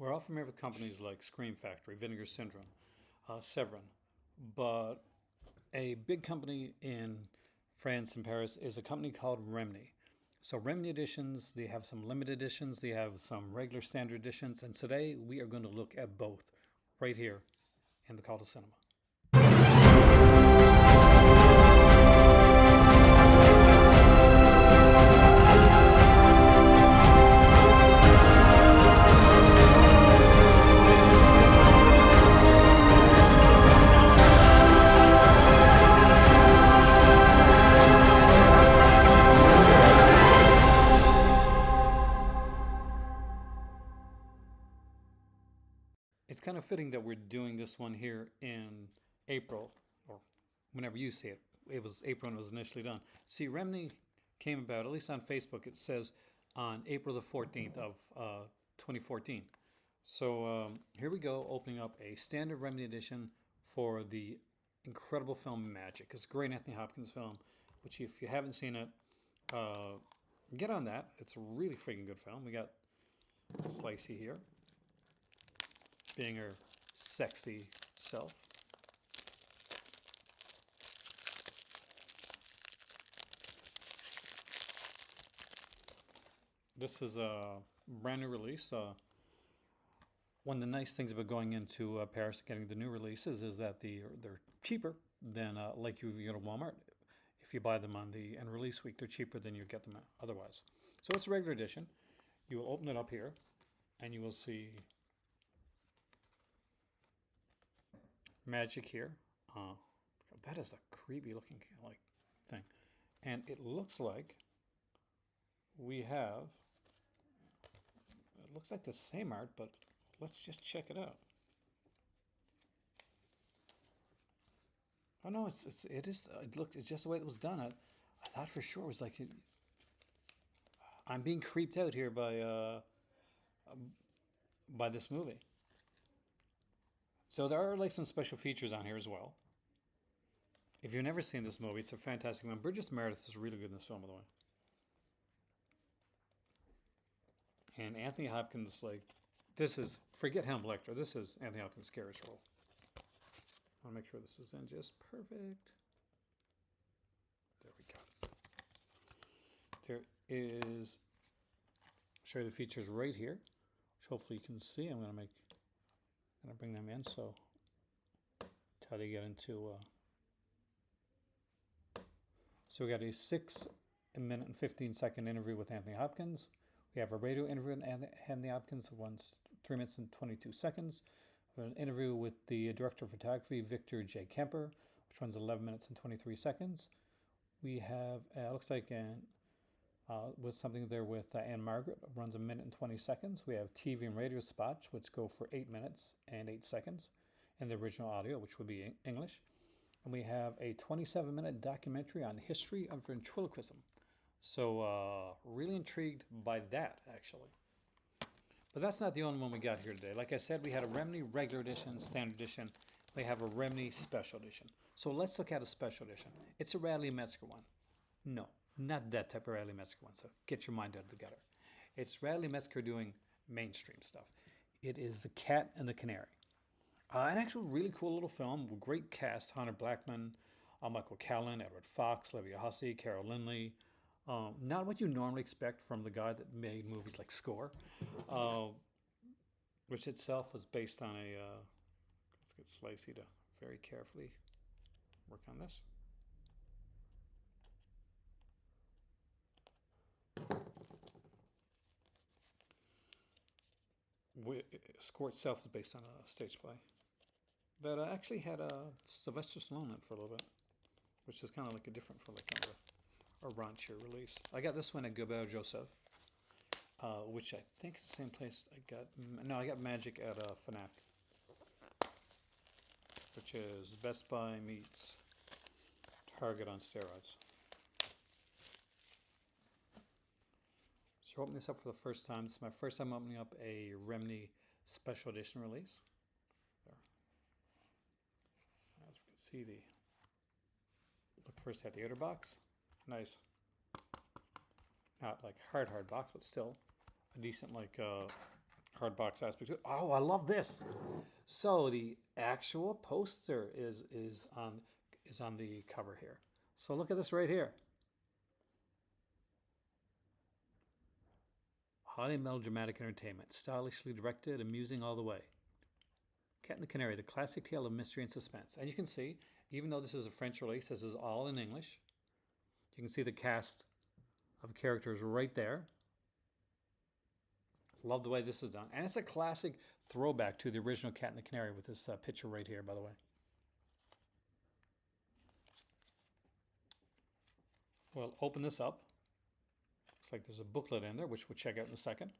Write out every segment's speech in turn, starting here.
We're all familiar with companies like Scream Factory, Vinegar Syndrome, Severin, but a big company in France and Paris is a company called Remini. So Remini editions, they have some limited editions, they have some regular standard editions, and today we are going to look at both right here in the Call to Cinema. It's kind of fitting that we're doing this one here in April, or whenever you see it. It was April when it was initially done. See, Remini came about, at least on Facebook, it says on April the 14th of 2014. So here we go, opening up a standard Remini edition for the incredible film Magic. It's a great Anthony Hopkins film, which if you haven't seen it, get on that. It's a really freaking good film. We got Slicey here, being her sexy self. This is a brand new release. One of the nice things about going into Paris and getting the new releases is that they're cheaper than like you go to Walmart. If you buy them on the end release week, they're cheaper than you get them otherwise. So it's a regular edition. You will open it up here, and you will see Magic here. That is a creepy looking like thing, and it looks like we have. It looks like the same art, but let's just check it out. Oh no, it is. It's just the way it was done. I thought for sure it was like I'm being creeped out here by this movie. So there are like some special features on here as well. If you've never seen this movie, it's a fantastic one. Burgess Meredith is really good in this film, by the way. And Anthony Hopkins, like, this is, forget Hannibal Lecter, this is Anthony Hopkins' scariest role. I want to make sure this is in just perfect. There we go. There is, show you the features right here, which hopefully you can see. I'm going to bring them in, so it's how to get into. So we got a 6-minute and 15-second interview with Anthony Hopkins. We have a radio interview with Anthony Hopkins, runs 3 minutes and 22 seconds. We have an interview with the director of photography, Victor J. Kemper, which runs 11 minutes and 23 seconds. We have, looks like, with something there with Anne Margaret, runs 1 minute and 20 seconds. We have TV and radio spots, which go for 8 minutes and 8 seconds, and the original audio, which would be English. And we have a 27-minute documentary on the history of ventriloquism. So really intrigued by that, actually. But that's not the only one we got here today. Like I said, we had a Remini regular edition, standard edition. We have a Remini special edition. So let's look at a special edition. It's a Radley Metzger one. No, not that type of Radley Metzger one. So get your mind out of the gutter. It's Radley Metzger doing mainstream stuff. It is The Cat and the Canary. An actual really cool little film with great cast. Hunter Blackman, Michael Callan, Edward Fox, Livia Hussey, Carol Lindley. Not what you normally expect from the guy that made movies like Score, which itself was based on a, let's get Slicey to very carefully work on this. Score itself is based on a stage play that actually had Sylvester Stallone in it for a little bit, which is kind of like a different for like kind of a raunchier release. I got this one at Gilbert Joseph, which I think is the same place I got. No, I got Magic at FNAC, which is Best Buy meets Target on steroids. So opening this up for the first time. This is my first time opening up a Remini special edition release. There. As we can see, look first at the outer box. Nice. Not like hard box, but still a decent like hard box aspect. Oh, I love this. So the actual poster is on the cover here. So look at this right here. Highly melodramatic entertainment, stylishly directed, amusing all the way. Cat and the Canary, the classic tale of mystery and suspense. And you can see, even though this is a French release, this is all in English. You can see the cast of characters right there. Love the way this is done. And it's a classic throwback to the original Cat and the Canary with this picture right here, by the way. We'll open this up. Looks like there's a booklet in there, which we'll check out in a second.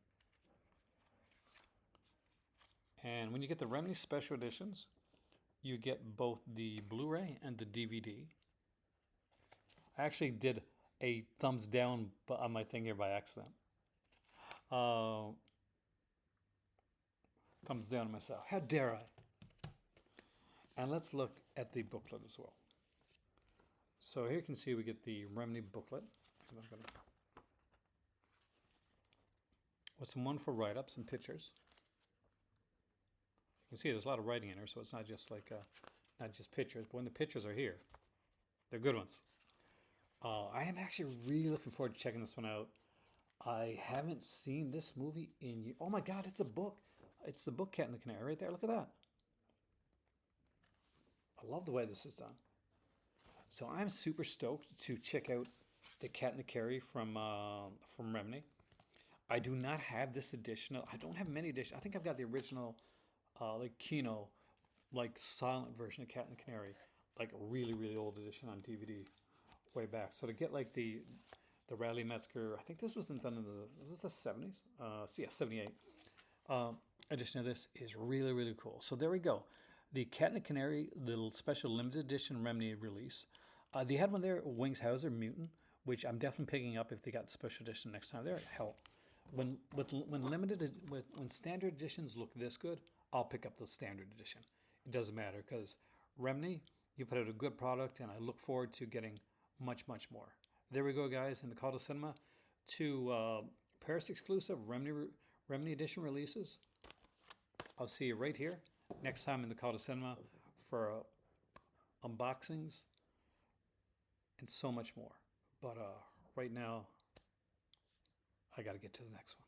And when you get the Remini special editions, you get both the Blu-ray and the DVD. I actually did a thumbs down on my thing here by accident. Thumbs down on myself. How dare I? And let's look at the booklet as well. So here you can see we get the Remini booklet. With some wonderful write-ups and pictures. You can see there's a lot of writing in here, so it's not just like not just pictures. But when the pictures are here, they're good ones. I am actually really looking forward to checking this one out. I haven't seen this movie in years. Oh my God, it's a book. It's the book Cat and the Canary right there. Look at that. I love the way this is done. So I'm super stoked to check out the Cat and the Canary from Remini. I do not have this edition. I don't have many editions. I think I've got the original, like Kino, like silent version of Cat and the Canary, like a really, really old edition on DVD way back. So to get like the Radley Metzger, I think this was done in the 70s? So yeah, 78. Edition of this is really, really cool. So there we go. The Cat and the Canary, the special limited edition Remini release. They had one there, Wings Hauser Mutant, which I'm definitely picking up if they got the special edition next time there. Hell, when standard editions look this good, I'll pick up the standard edition. It doesn't matter because Remini, you put out a good product, and I look forward to getting much, much more. There we go, guys, in the call to cinema. 2 Paris exclusive Remini edition releases. I'll see you right here next time in the call to cinema for unboxings and so much more. But right now, I got to get to the next one.